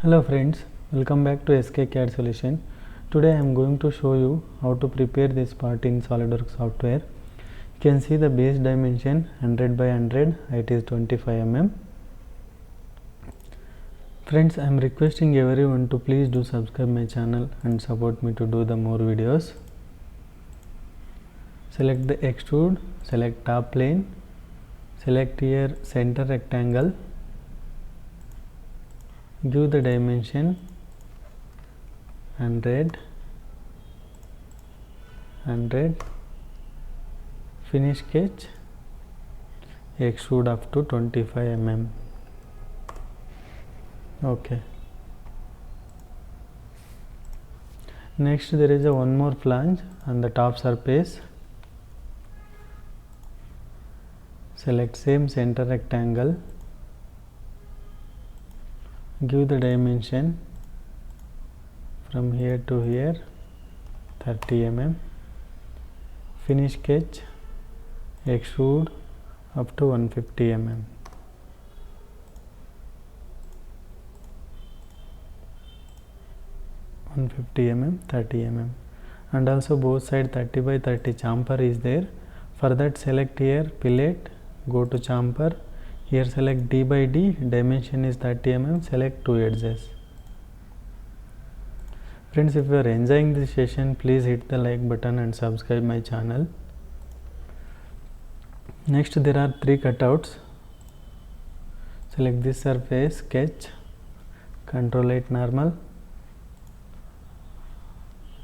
Hello friends, welcome back to SK CAD Solution. Today I am going to show you how to prepare this part in SolidWorks software. You can see the base dimension 100 by 100, height is 25 mm. Friends, I am requesting everyone to please do subscribe my channel and support me to do the more videos. Select the extrude, select top plane, select here center rectangle. Give the dimension 100, finish sketch, extrude up to 25 mm. Okay. Next there is one more flange on the top surface. Select same center rectangle. Give the dimension from here to here 30 mm. Finish sketch, extrude up to 150 mm. mm 30 mm, and also both side 30 by 30 chamfer is there. For that select here fillet, go to chamfer. Here select D by D, dimension is 30 mm, select two edges. Friends, if you are enjoying this session, please hit the like button and subscribe my channel. Next there are three cutouts. Select this surface, sketch, control 8 normal.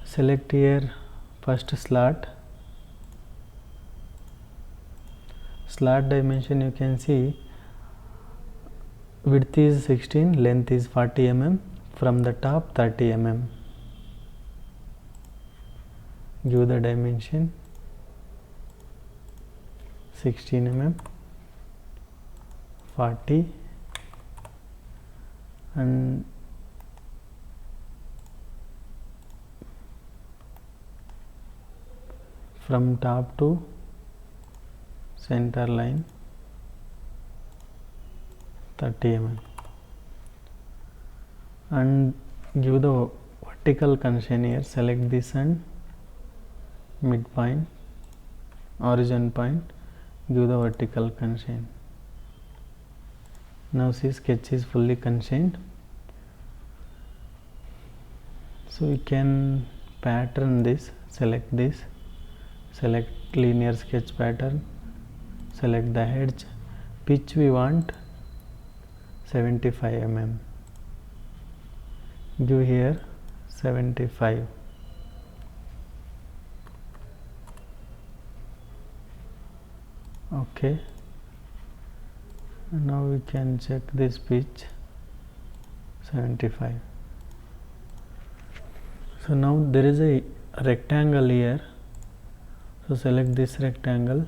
Select here first slot. Slot dimension you can see width is 16, length is 40 mm, from the top 30 mm. Give the dimension 16 mm, 40, and from top to center line 30 mm, and give the vertical constraint here. Select this and midpoint, origin point, give the vertical constraint. Now see, sketch is fully constrained. So you can pattern this. Select this, select linear sketch pattern, select the edge, pitch we want 75 mm. Give here 75. Okay, now we can check this pitch 75. So now there is a rectangle here, so select this rectangle.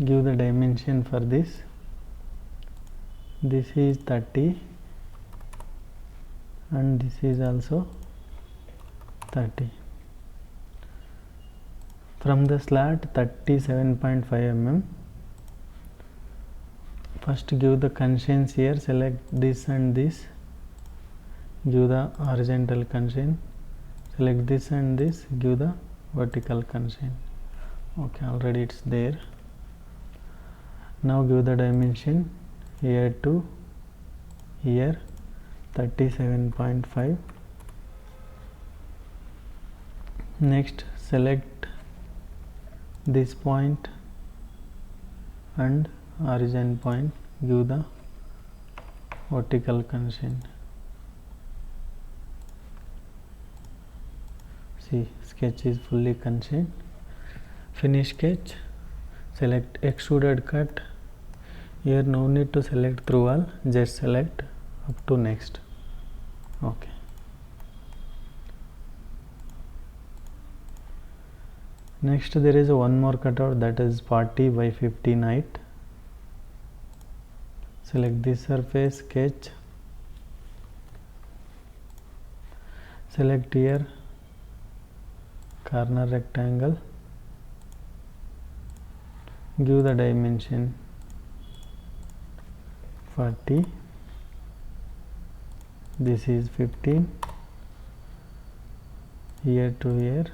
Give the dimension for this. This is 30 and this is also 30. From the slot 37.5 mm. First give the constraints here. Select this and this. Give the horizontal constraint. Select this and this. Give the vertical constraint. Okay, already it's there. Now give the dimension here to here 37.5. Next select this point and origin point, give the vertical constraint. See, sketch is fully constrained. Finish sketch, select extruded cut. Here no need to select through all, just select up to next. Okay. Next there is one more cutout, that is 40 by 15 height. Select this surface, sketch, select here corner rectangle, give the dimension 40, this is 15, here to here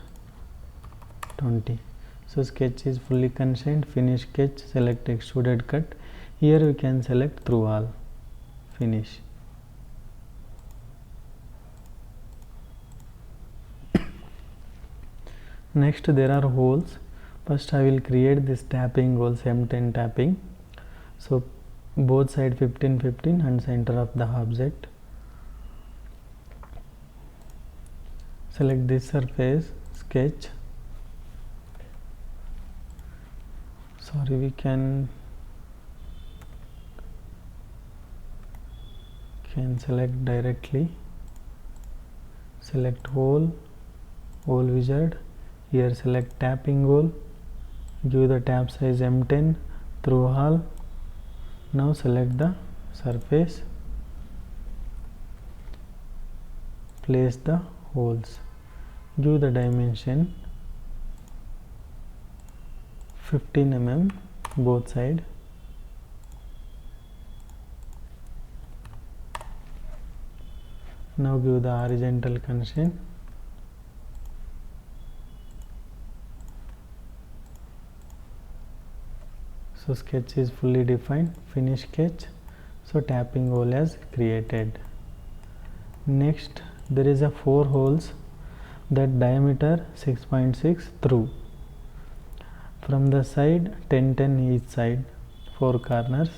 20. So sketch is fully constrained. Finish sketch, select extruded cut. Here we can select through all, finish. Next there are holes. First I will create this tapping holes, M10 tapping. So both side 15 15 and center of the object. Select this surface, sketch. Sorry, we can select directly. Select hole wizard. Here select tapping hole, give the tap size M10, through hole. Now select the surface, place the holes, give the dimension 15 mm both side. Now give the horizontal constraint. So sketch is fully defined. Finish sketch. So tapping hole is created. Next there is a 4 holes, that diameter 6.6 through. From the side 10 10 each side, 4 corners.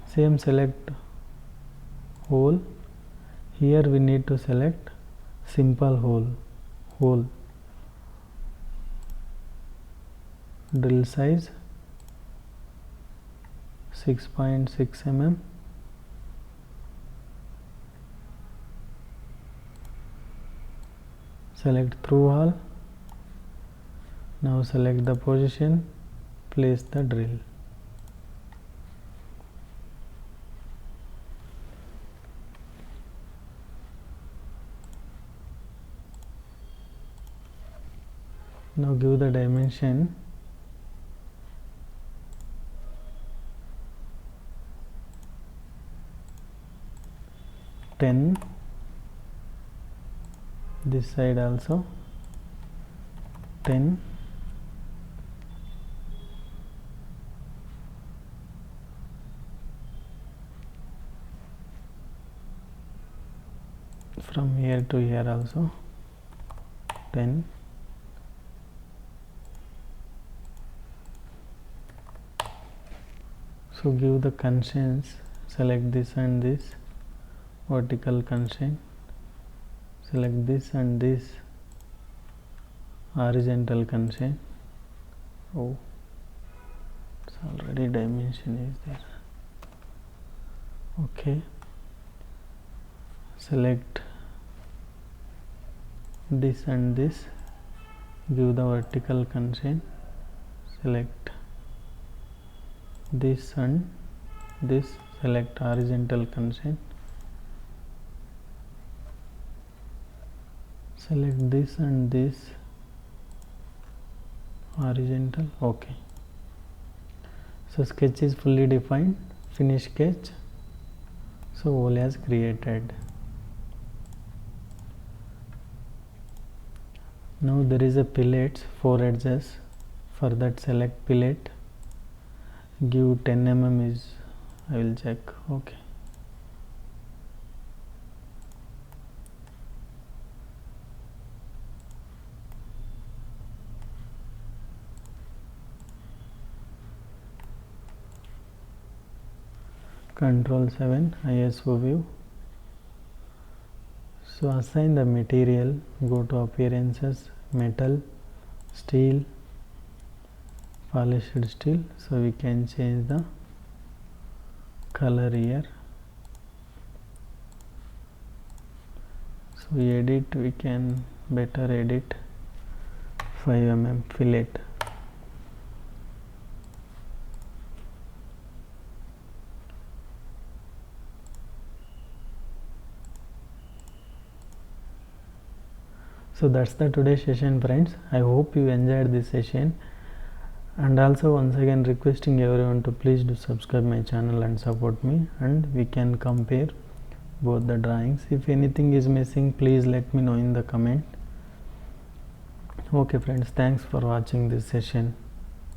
Same select hole. Here we need to select simple hole. Drill size 6.6 mm. Select through hole. Now select the position, place the drill. Now give the dimension 10, this side also 10, from here to here also 10. So give the constraints, select this and this, vertical constraint, select this and this, horizontal constraint. Oh, it's already dimension is there. Okay, select this and this, give the vertical constraint, select this and this, select horizontal constraint, select this and this, horizontal. Okay, so sketch is fully defined. Finish sketch. So hole is created. Now there is a fillet, 4 edges. For that select fillet, give 10 mm is, I will check. Okay, Control 7, ISO view. So assign the material, go to appearances, metal, steel, polished steel. So we can change the color here. So edit, we can better edit 5 mm fillet. So that's the today's session, friends. I hope you enjoyed this session, and also once again requesting everyone to please do subscribe my channel and support me, and we can compare both the drawings. If anything is missing, please let me know in the comment. Okay friends, thanks for watching this session.